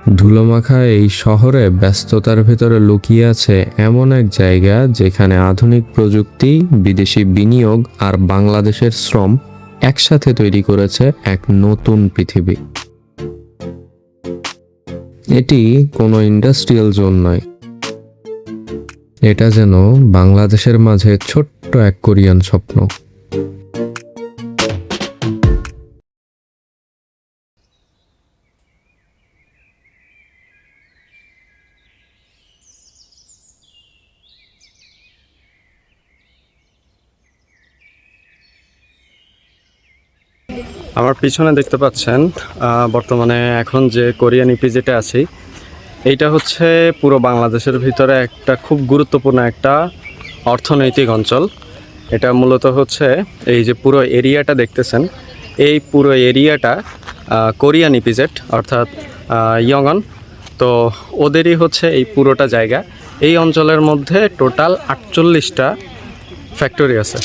ধুলোমাখা এই শহরে ব্যস্ততার ভেতরে লুকিয়ে আছে এমন এক জায়গা যেখানে আধুনিক প্রযুক্তি, বিদেশি বিনিয়োগ আর বাংলাদেশের শ্রম একসাথে তৈরি করেছে এক নতুন পৃথিবী। এটি কোনো ইন্ডাস্ট্রিয়াল জোন নয়, এটা যেন বাংলাদেশের মাঝে ছোট্ট এক কোরিয়ান স্বপ্ন। আমার পিছনে দেখতে পাচ্ছেন বর্তমানে এখন যে কোরিয়ান ইপিজেটে আছি, এইটা হচ্ছে পুরো বাংলাদেশের ভিতরে একটা খুব গুরুত্বপূর্ণ একটা অর্থনৈতিক অঞ্চল। এটা মূলত হচ্ছে এই যে পুরো এরিয়াটা দেখতেছেন, এই পুরো এরিয়াটা কোরিয়ান ইপিজেট অর্থাৎ ইয়ংঅন। তো ওদেরই হচ্ছে এই পুরোটা জায়গা। এই অঞ্চলের মধ্যে টোটাল 48টা ফ্যাক্টরি আছে।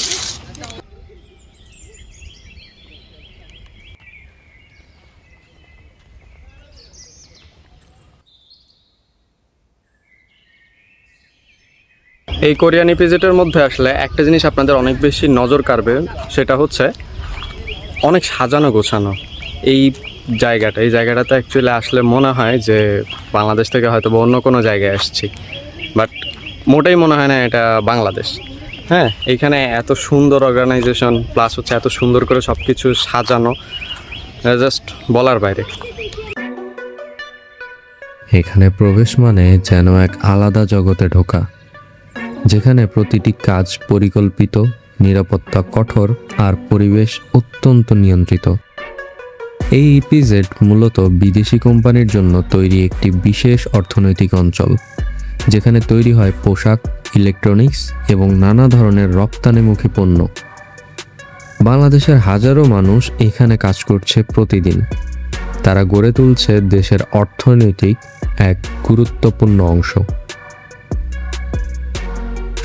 এই কোরিয়ান ইপিজেটের মধ্যে আসলে একটা জিনিস আপনাদের অনেক বেশি নজর কাড়বে, সেটা হচ্ছে অনেক সাজানো গোছানো। এই জায়গাটাতে অ্যাকচুয়ালি আসলে মনে হয় যে বাংলাদেশ থেকে হয়তো বা অন্য কোনো জায়গায় আসছি, বাট মোটেই মনে হয় না এটা বাংলাদেশ। হ্যাঁ, এইখানে এত সুন্দর অর্গানাইজেশন প্লাস হচ্ছে এত সুন্দর করে সব কিছু সাজানো, জাস্ট বলার বাইরে। এখানে প্রবেশ মানে যেন এক আলাদা জগতে ঢোকা, যেখানে প্রতিটি কাজ পরিকল্পিত, নিরাপত্তা কঠোর আর পরিবেশ অত্যন্ত নিয়ন্ত্রিত। এই ইপিজেড মূলত বিদেশি কোম্পানির জন্য তৈরি একটি বিশেষ অর্থনৈতিক অঞ্চল, যেখানে তৈরি হয় পোশাক, ইলেকট্রনিক্স এবং নানা ধরনের রপ্তানিমুখী পণ্য। বাংলাদেশের হাজারো মানুষ এখানে কাজ করছে প্রতিদিন। তারা গড়ে তুলছে দেশের অর্থনৈতিক এক গুরুত্বপূর্ণ অংশ।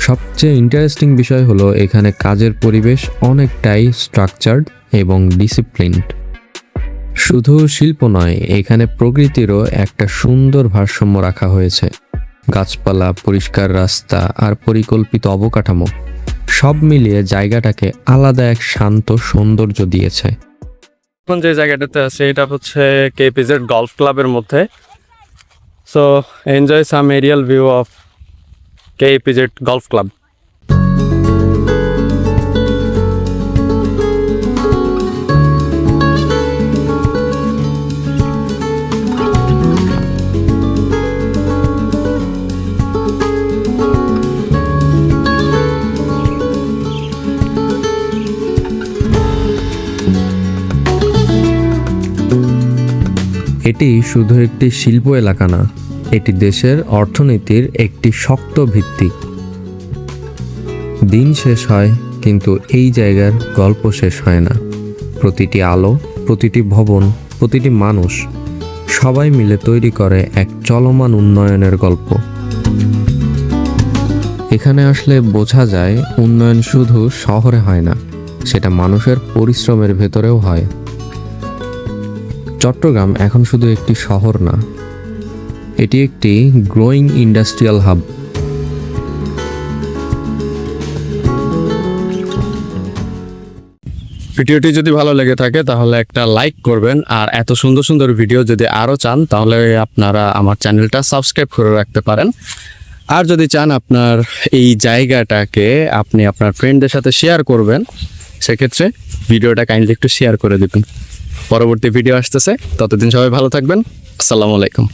সবচেয়ে ইন্টারেস্টিং বিষয় হলো এখানে কাজের পরিবেশ অনেকটাই স্ট্রাকচার্ড এবং ডিসিপ্লিনড। শুধু শিল্প নয়, এখানে প্রকৃতিরও একটা সুন্দর ভারসাম্য রাখা হয়েছে। গাছপালা, পরিষ্কার রাস্তা আর পরিকল্পিত অবকাঠামো সব মিলিয়ে জায়গাটাকে আলাদা এক শান্ত সৌন্দর্য দিয়েছে। এখন যে জায়গাটাতে আছে এটা হচ্ছে কেপিজেড গলফ ক্লাবের মধ্যে। So enjoy some aerial view of KPZ golf club. এটি শুধু একটি শিল্প এলাকা না, এটি দেশের অর্থনীতির একটি শক্ত ভিত্তি। দিন শেষ হয়, কিন্তু এই জায়গার গল্প শেষ হয় না। প্রতিটি আলো, প্রতিটি ভবন, প্রতিটি মানুষ সবাই মিলে তৈরি করে এক চলমান উন্নয়নের গল্প। এখানে আসলে বোঝা যায় উন্নয়ন শুধু শহরে হয় না, সেটা মানুষের পরিশ্রমের ভেতরেও হয়। চট্টগ্রাম এখন শুধু একটি শহর না, এটি একটি গ্রোয়িং ইন্ডাস্ট্রিয়াল হাব। ভিডিওটি যদি ভালো লেগে থাকে তাহলে একটা লাইক করবেন, আর এত সুন্দর সুন্দর ভিডিও যদি আরও চান তাহলে আপনারা আমার চ্যানেলটা সাবস্ক্রাইব করে রাখতে পারেন। আর যদি চান আপনার এই জায়গাটাকে আপনি আপনার ফ্রেন্ডদের সাথে শেয়ার করবেন, সেক্ষেত্রে ভিডিওটা কাইন্ডলি একটু শেয়ার করে দেবেন। পরবর্তী ভিডিও আসতেছে, ততদিন সবাই ভালো থাকবেন। আসসালামু আলাইকুম।